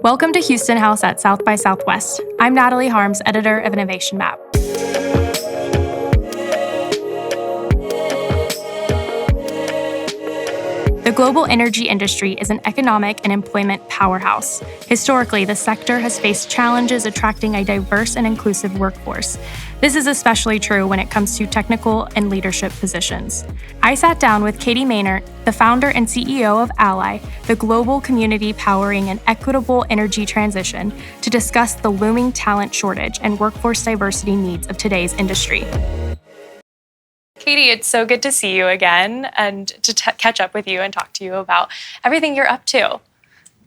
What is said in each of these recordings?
Welcome to Houston House at South by Southwest. I'm Natalie Harms, editor of Innovation Map. The global energy industry is an economic and employment powerhouse. Historically, the sector has faced challenges attracting a diverse and inclusive workforce. This is especially true when it comes to technical and leadership positions. I sat down with Katie Mehnert, the founder and CEO of ALLY, the global community powering an equitable energy transition, to discuss the looming talent shortage and workforce diversity needs of today's industry. Katie, it's so good to see you again and to catch up with you and talk to you about everything you're up to.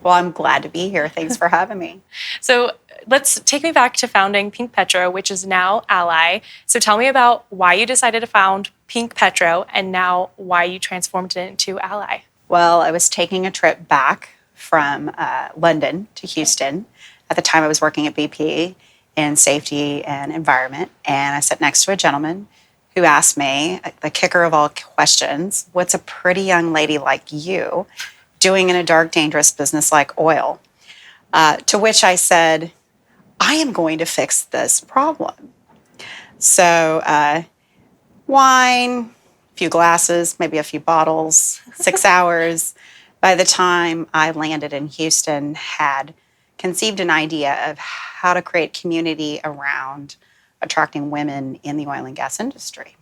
Well, I'm glad to be here. Thanks for having me. So let's take me back to founding Pink Petro, which is now ALLY. So tell me about why you decided to found Pink Petro and now why you transformed it into ALLY. Well, I was taking a trip back from London to Houston. At the time, I was working at BP in safety and environment, and I sat next to a gentleman who asked me, the kicker of all questions, what's a pretty young lady like you doing in a dark, dangerous business like oil? To which I said, I am going to fix this problem. So wine, a few glasses, maybe a few bottles, 6 hours. By the time I landed in Houston, had conceived an idea of how to create community around attracting women in the oil and gas industry.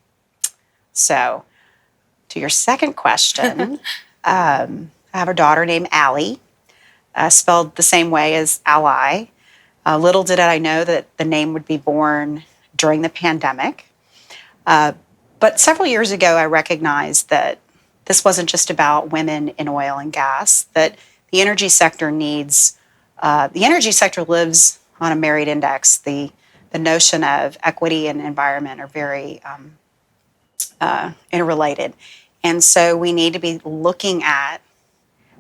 So, to your second question, I have a daughter named Allie, spelled the same way as Ally. Little did I know that the name would be born during the pandemic. But several years ago, I recognized that this wasn't just about women in oil and gas, that the energy sector lives on a merit index. The notion of equity and environment are very interrelated. And so we need to be looking at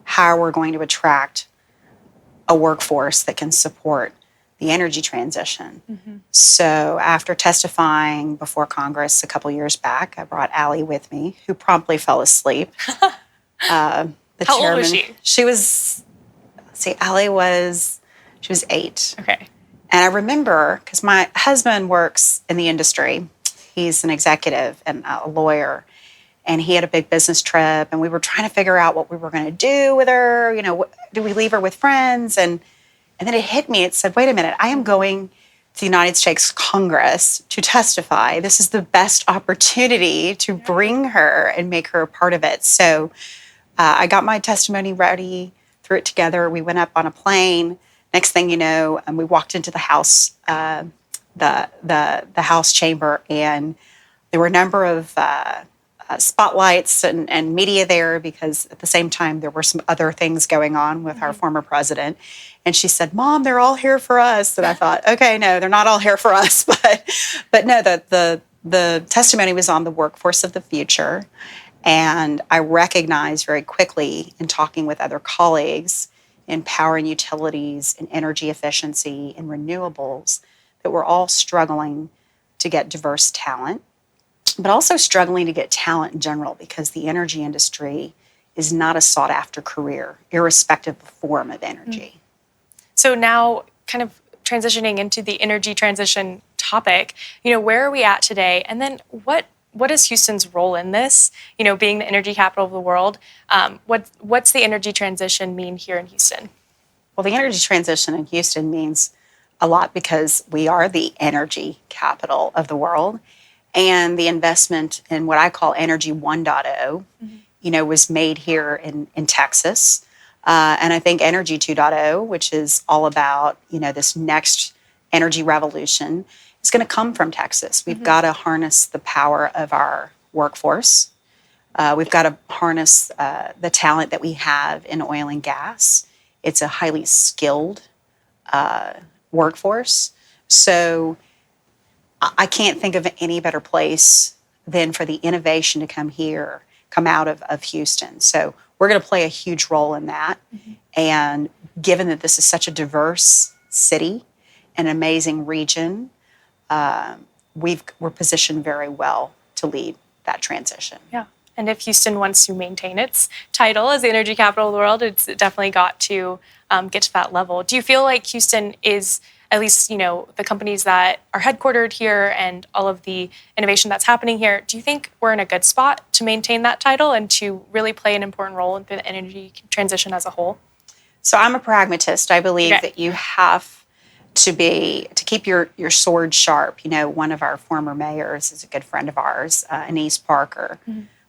how we're going to attract a workforce that can support the energy transition. Mm-hmm. So after testifying before Congress a couple years back, I brought Allie with me, who promptly fell asleep. How old was she? Allie was 8. Okay. And I remember, because my husband works in the industry, he's an executive and a lawyer, and he had a big business trip, and we were trying to figure out what we were going to do with her. You know, do we leave her with friends? And then it hit me. It said, wait a minute, I am going to the United States Congress to testify. This is the best opportunity to bring her and make her a part of it. So I got my testimony ready, threw it together. We went up on a plane. Next thing you know, we walked into the House, the House chamber, and there were a number of spotlights and media there, because at the same time there were some other things going on with our former president. And she said, "Mom, they're all here for us." And I thought, okay, no, they're not all here for us, but no, the testimony was on the workforce of the future, and I recognized very quickly in talking with other colleagues in power and utilities and energy efficiency and renewables that we're all struggling to get diverse talent, but also struggling to get talent in general, because the energy industry is not a sought-after career, irrespective of form of energy. So now, kind of transitioning into the energy transition topic, where are we at today? And then what is Houston's role in this? Being the energy capital of the world, what's the energy transition mean here in Houston? Well, the energy transition in Houston means a lot because we are the energy capital of the world. And the investment in what I call Energy 1.0, was made here in Texas. And I think Energy 2.0, which is all about, this next energy revolution, is going to come from Texas. We've got to harness the power of our workforce. We've got to harness the talent that we have in oil and gas. It's a highly skilled workforce. So I can't think of any better place than for the innovation to come out of Houston. So we're going to play a huge role in that. Mm-hmm. And given that this is such a diverse city, an amazing region, we're positioned very well to lead that transition. Yeah. And if Houston wants to maintain its title as the energy capital of the world, it's definitely got to get to that level. Do you feel like Houston is, at least, the companies that are headquartered here and all of the innovation that's happening here, do you think we're in a good spot to maintain that title and to really play an important role in the energy transition as a whole? So I'm a pragmatist. I believe that you have to keep your sword sharp. One of our former mayors is a good friend of ours, Anise Parker,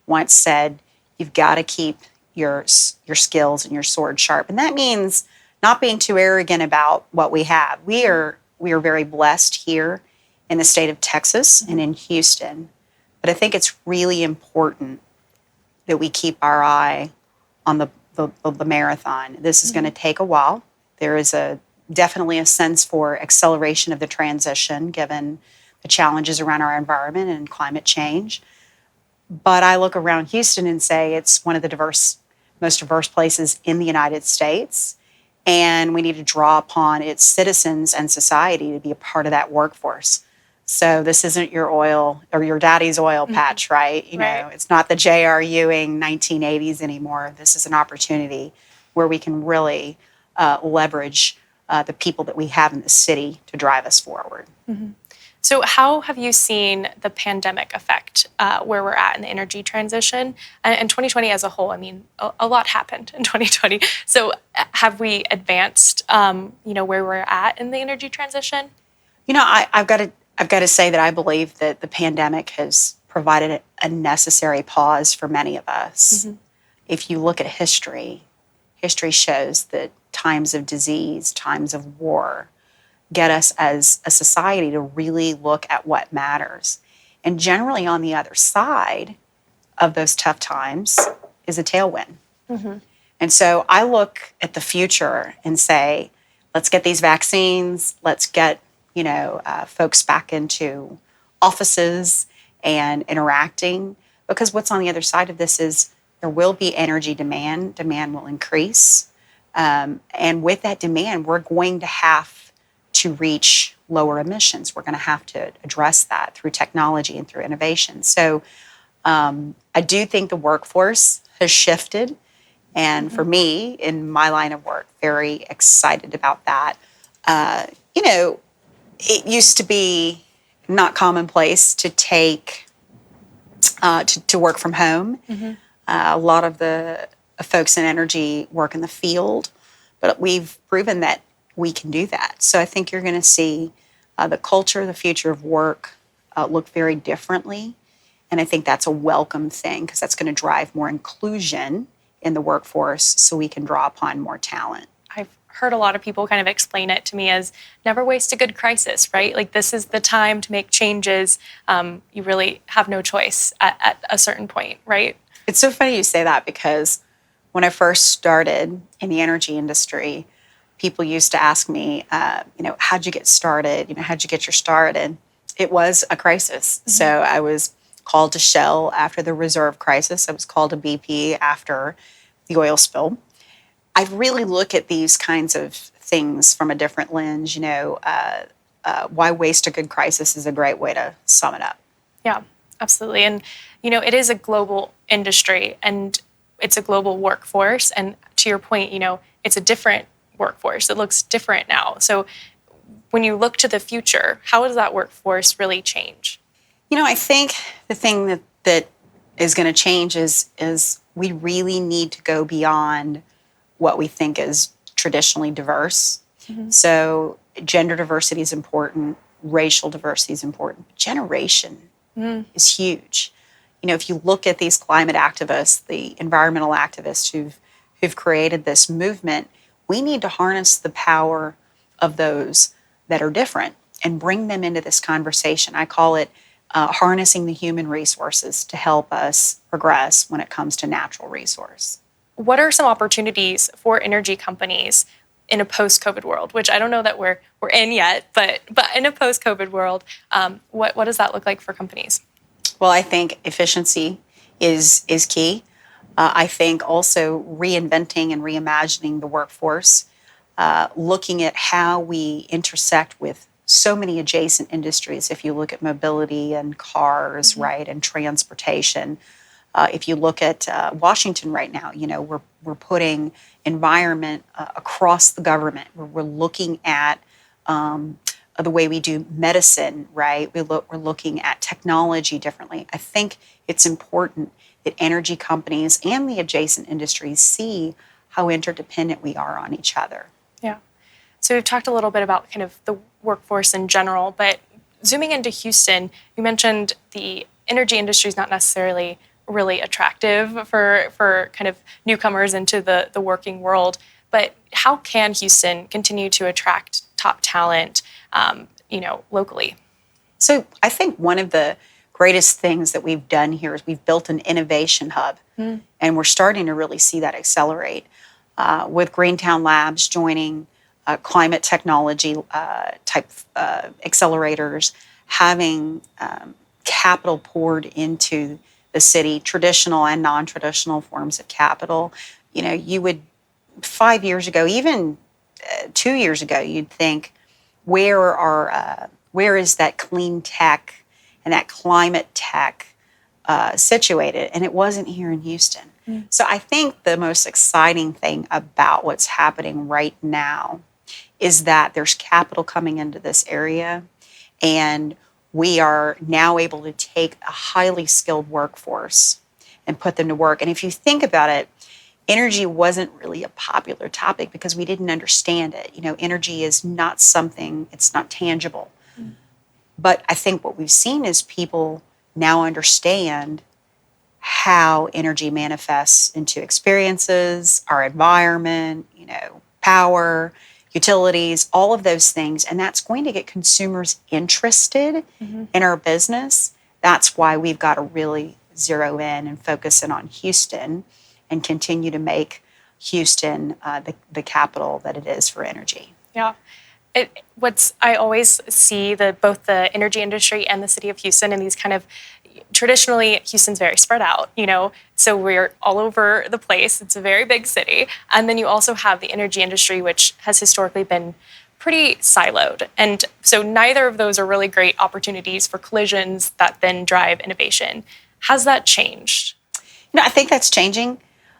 once said, you've got to keep your skills and your sword sharp. And that means not being too arrogant about what we have. We are very blessed here in the state of Texas and in Houston. But I think it's really important that we keep our eye on the marathon. This is going to take a while. There is definitely a sense for acceleration of the transition given the challenges around our environment and climate change. But I look around Houston and say it's one of the most diverse places in the United States. And we need to draw upon its citizens and society to be a part of that workforce. So this isn't your oil or your daddy's oil patch, right? It's not the J.R. Ewing 1980s anymore. This is an opportunity where we can really leverage the people that we have in the city to drive us forward. So how have you seen the pandemic affect where we're at in the energy transition? And 2020 as a whole, a lot happened in 2020. So have we advanced, where we're at in the energy transition? I've got to say that I believe that the pandemic has provided a necessary pause for many of us. If you look at history shows that times of disease, times of war, get us as a society to really look at what matters. And generally on the other side of those tough times is a tailwind. And so I look at the future and say, let's get these vaccines, let's get folks back into offices and interacting, because what's on the other side of this is there will be energy demand. Demand will increase. And with that demand, we're going to have to reach lower emissions. We're going to have to address that through technology and through innovation. So I do think the workforce has shifted. And for me, in my line of work, very excited about that. It used to be not commonplace to take to work from home. A lot of the folks in energy work in the field, but we've proven that we can do that. So I think you're going to see the culture, the future of work look very differently. And I think that's a welcome thing because that's going to drive more inclusion in the workforce so we can draw upon more talent. I've heard a lot of people kind of explain it to me as never waste a good crisis, right? Like this is the time to make changes. You really have no choice at a certain point, right? It's so funny you say that because when I first started in the energy industry, people used to ask me, how'd you get started? How'd you get your start? And it was a crisis. So I was called to Shell after the reserve crisis. I was called to BP after the oil spill. I really look at these kinds of things from a different lens. Why waste a good crisis is a great way to sum it up. Yeah, absolutely. And, it is a global industry and it's a global workforce. And to your point, it's a different workforce. It looks different now. So when you look to the future, how does that workforce really change? I think the thing that is going to change is we really need to go beyond what we think is traditionally diverse. So gender diversity is important, racial diversity is important. Generation is huge. If you look at these climate activists, the environmental activists who've created this movement, we need to harness the power of those that are different and bring them into this conversation. I call it harnessing the human resources to help us progress when it comes to natural resource. What are some opportunities for energy companies in a post-COVID world, which I don't know that we're in yet, but in a post-COVID world, what does that look like for companies? Well, I think efficiency is key. I think also reinventing and reimagining the workforce, looking at how we intersect with so many adjacent industries. If you look at mobility and cars, right, and transportation, If you look at Washington right now, we're putting environment across the government. We're looking at the way we do medicine, right? We're looking at technology differently. I think it's important that energy companies and the adjacent industries see how interdependent we are on each other. Yeah. So we've talked a little bit about kind of the workforce in general, but zooming into Houston, you mentioned the energy industry is not necessarily really attractive for kind of newcomers into the working world. But how can Houston continue to attract top talent, locally? So I think one of the greatest things that we've done here is we've built an innovation hub, and we're starting to really see that accelerate with Greentown Labs joining climate technology type accelerators, having capital poured into the city, traditional and non-traditional forms of capital. You would 5 years ago, even 2 years ago, you'd think, where is that clean tech and that climate tech situated? And it wasn't here in Houston. So I think the most exciting thing about what's happening right now is that there's capital coming into this area, and we are now able to take a highly skilled workforce and put them to work. And if you think about it, energy wasn't really a popular topic because we didn't understand it. Energy is not something, it's not tangible. But I think what we've seen is people now understand how energy manifests into experiences, our environment, power, utilities, all of those things. And that's going to get consumers interested in our business. That's why we've got to really zero in and focus in on Houston and continue to make Houston the capital that it is for energy. Yeah. I always see both the energy industry and the city of Houston in these kind of, traditionally, Houston's very spread out, so we're all over the place. It's a very big city. And then you also have the energy industry, which has historically been pretty siloed. And so neither of those are really great opportunities for collisions that then drive innovation. Has that changed? I think that's changing.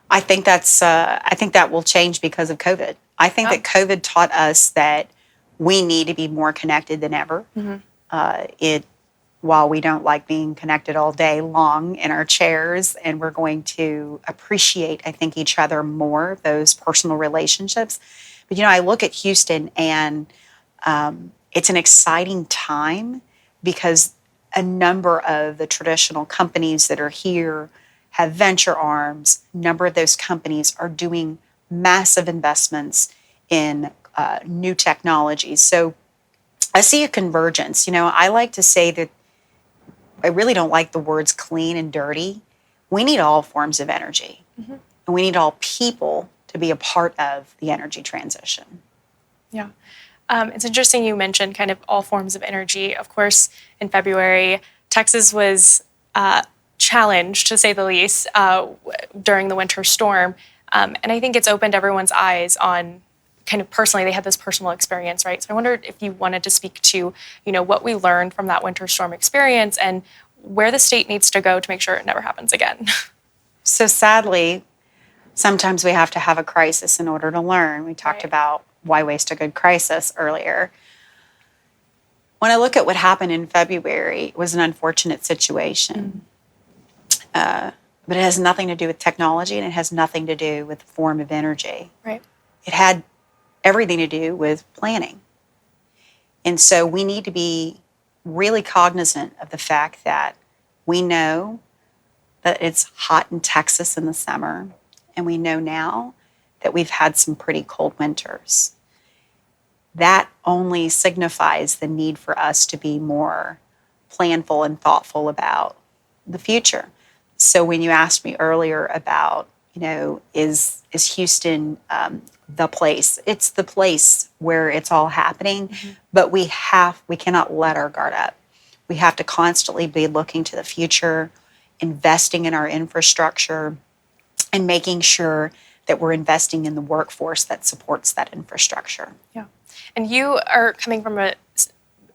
I think that will change because of COVID. I think that COVID taught us that we need to be more connected than ever. While we don't like being connected all day long in our chairs, and we're going to appreciate, I think, each other more, those personal relationships. But, I look at Houston, and it's an exciting time because a number of the traditional companies that are here have venture arms. A number of those companies are doing massive investments in new technologies. So I see a convergence. I like to say that I really don't like the words clean and dirty. We need all forms of energy, and we need all people to be a part of the energy transition. Yeah. It's interesting you mentioned kind of all forms of energy. Of course, in February, Texas was challenged, to say the least, during the winter storm. And I think it's opened everyone's eyes on kind of personally, they had this personal experience, right? So I wondered if you wanted to speak to, what we learned from that winter storm experience and where the state needs to go to make sure it never happens again. So sadly, sometimes we have to have a crisis in order to learn. We talked about why waste a good crisis earlier. When I look at what happened in February, it was an unfortunate situation. But it has nothing to do with technology, and it has nothing to do with the form of energy. Right. It had everything to do with planning. And so we need to be really cognizant of the fact that we know that it's hot in Texas in the summer, and we know now that we've had some pretty cold winters. That only signifies the need for us to be more planful and thoughtful about the future. So when you asked me earlier about, is Houston the place? It's the place where it's all happening, but we cannot let our guard up. We have to constantly be looking to the future, investing in our infrastructure, and making sure that we're investing in the workforce that supports that infrastructure. Yeah. And you are coming from an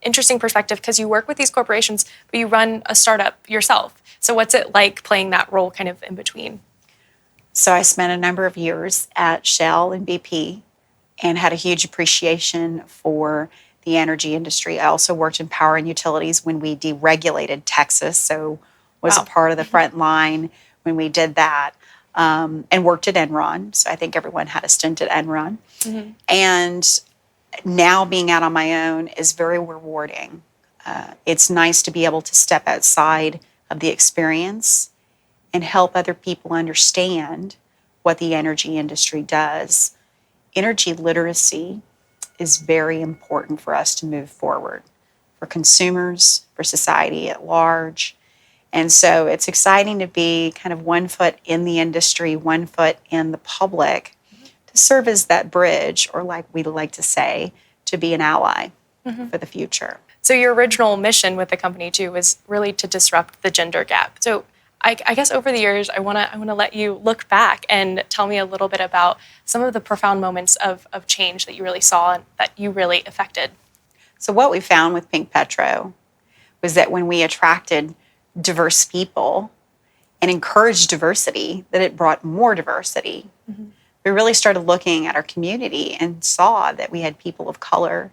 interesting perspective because you work with these corporations, but you run a startup yourself. So what's it like playing that role kind of in between? So I spent a number of years at Shell and BP and had a huge appreciation for the energy industry. I also worked in power and utilities when we deregulated Texas, so was a Wow. part of the front line when we did that, and worked at Enron. So I think everyone had a stint at Enron. And now being out on my own is very rewarding. It's nice to be able to step outside of the experience and help other people understand what the energy industry does. Energy literacy is very important for us to move forward, for consumers, for society at large. And so it's exciting to be kind of one foot in the industry, one foot in the public, to serve as that bridge, or like we like to say, to be an ally for the future. So your original mission with the company too was really to disrupt the gender gap. So I guess over the years, I want to let you look back and tell me a little bit about some of the profound moments of change that you really saw and that you really affected. So what we found with Pink Petro was that when we attracted diverse people and encouraged diversity, that it brought more diversity. We really started looking at our community and saw that we had people of color,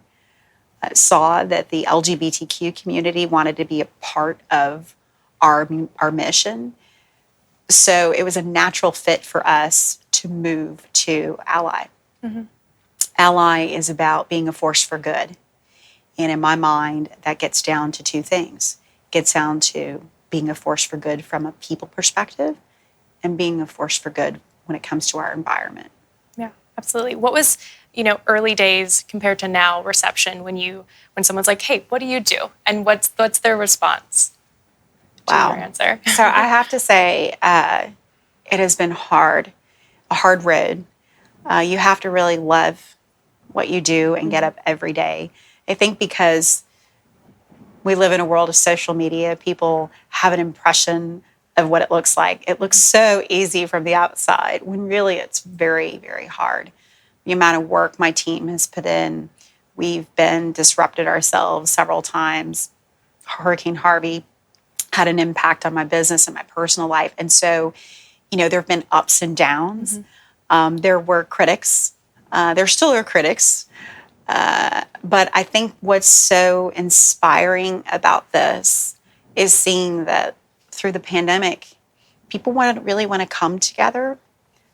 saw that the LGBTQ community wanted to be a part of our mission. So it was a natural fit for us to move to Ally. Ally is about being a force for good. And in my mind, that gets down to two things. It gets down to being a force for good from a people perspective and being a force for good when it comes to our environment. Yeah, absolutely. What was, early days compared to now reception when someone's like, hey, what do you do? And what's their response? Wow. Your answer. So I have to say, it has been a hard road. You have to really love what you do and get up every day. I think because we live in a world of social media, people have an impression of what it looks like. It looks so easy from the outside when really it's very, very hard. The amount of work my team has put in, we've been disrupted ourselves several times. Hurricane Harvey had an impact on my business and my personal life. And so, there have been ups and downs. There were critics. There still are critics. But I think what's so inspiring about this is seeing that through the pandemic, people really want to come together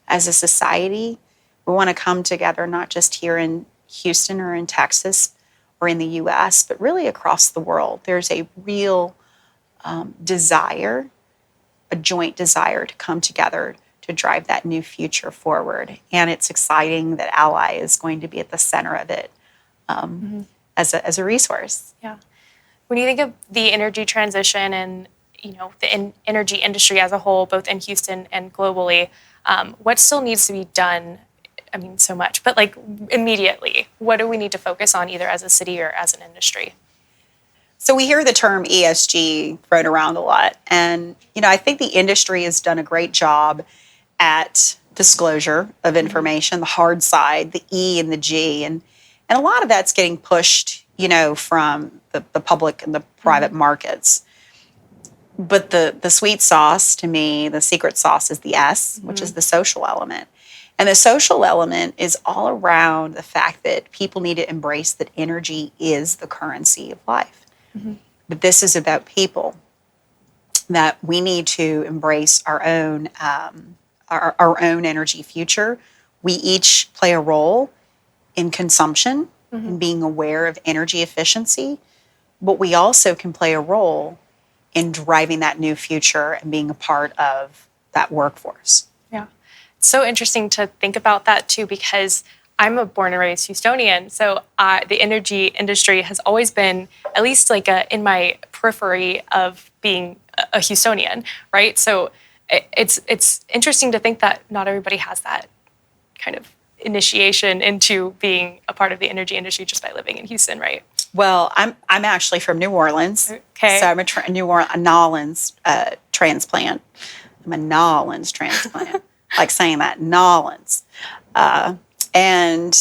as a society. We want to come together not just here in Houston or in Texas or in the U.S., but really across the world. There's a real desire, a joint desire to come together to drive that new future forward. And it's exciting that Ally is going to be at the center of it as a resource. Yeah. When you think of the energy transition and, the energy industry as a whole, both in Houston and globally, what still needs to be done? I mean, so much, but like immediately, what do we need to focus on either as a city or as an industry? So we hear the term ESG thrown around a lot. And, I think the industry has done a great job at disclosure of information, the hard side, the E and the G. And a lot of that's getting pushed, from the public and the private markets. But the sweet sauce, to me, the secret sauce is the S, which is the social element. And the social element is all around the fact that people need to embrace that energy is the currency of life. But this is about people, that we need to embrace our own energy future. We each play a role in consumption and being aware of energy efficiency, but we also can play a role in driving that new future and being a part of that workforce. Yeah. It's so interesting to think about that too, because I'm a born and raised Houstonian, so the energy industry has always been at least like in my periphery of being a Houstonian, right? So it's interesting to think that not everybody has that kind of initiation into being a part of the energy industry just by living in Houston, right? Well, I'm actually from New Orleans, okay. So I'm a Nolans transplant. I'm a Nolans transplant, like saying that Nolans. And,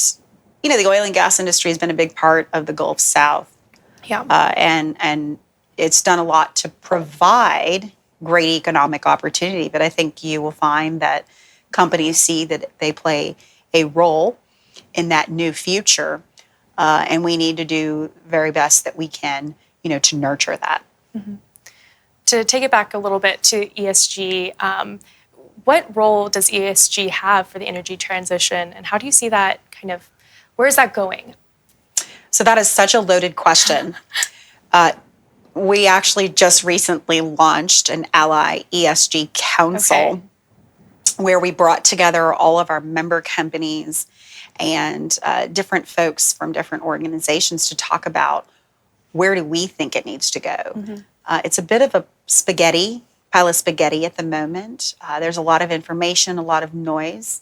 the oil and gas industry has been a big part of the Gulf South. Yeah. And it's done a lot to provide great economic opportunity. But I think you will find that companies see that they play a role in that new future, and we need to do very best that we can, to nurture that. Mm-hmm. To take it back a little bit to ESG, what role does ESG have for the energy transition, and how do you see that where is that going? So that is such a loaded question. We actually just recently launched an Ally ESG Council, where we brought together all of our member companies and different folks from different organizations to talk about where do we think it needs to go. Mm-hmm. It's a bit of a pile of spaghetti at the moment. There's a lot of information, a lot of noise.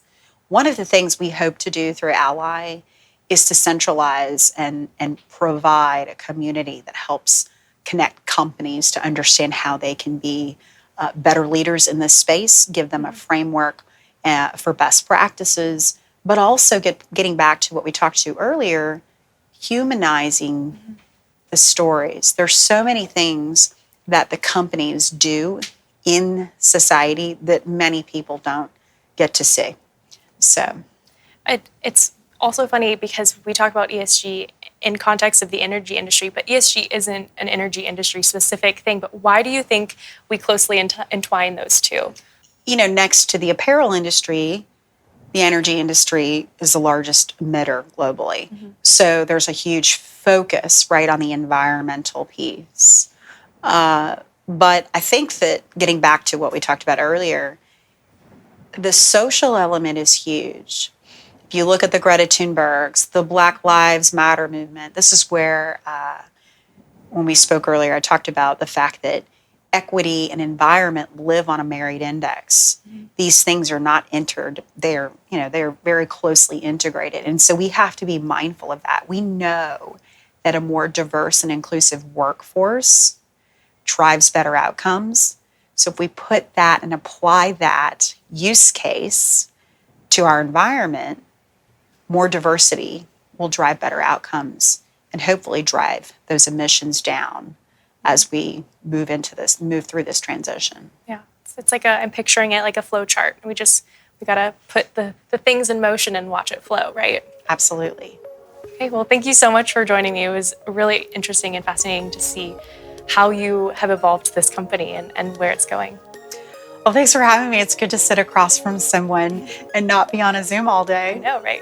One of the things we hope to do through Ally is to centralize and provide a community that helps connect companies to understand how they can be better leaders in this space, give them a framework for best practices, but also getting back to what we talked to earlier, humanizing the stories. There's so many things that the companies do in society that many people don't get to see. So it's also funny because we talk about ESG in context of the energy industry, but ESG isn't an energy industry specific thing. But why do you think we closely entwine those two? Next to the apparel industry, the energy industry is the largest emitter globally. Mm-hmm. So there's a huge focus, right, on the environmental piece. But I think that getting back to what we talked about earlier, the social element is huge. If you look at the Greta Thunbergs, the Black Lives Matter movement, this is where, when we spoke earlier, I talked about the fact that equity and environment live on a merit index. Mm-hmm. These things are not entered. They're very closely integrated. And so we have to be mindful of that. We know that a more diverse and inclusive workforce drives better outcomes. So if we put that and apply that use case to our environment, more diversity will drive better outcomes and hopefully drive those emissions down as we move through this transition. Yeah, it's like I'm picturing it like a flow chart. We got to put the things in motion and watch it flow, right? Absolutely. Okay, well, thank you so much for joining me. It was really interesting and fascinating to see how you have evolved this company and where it's going. Well, thanks for having me. It's good to sit across from someone and not be on a Zoom all day. I know, right?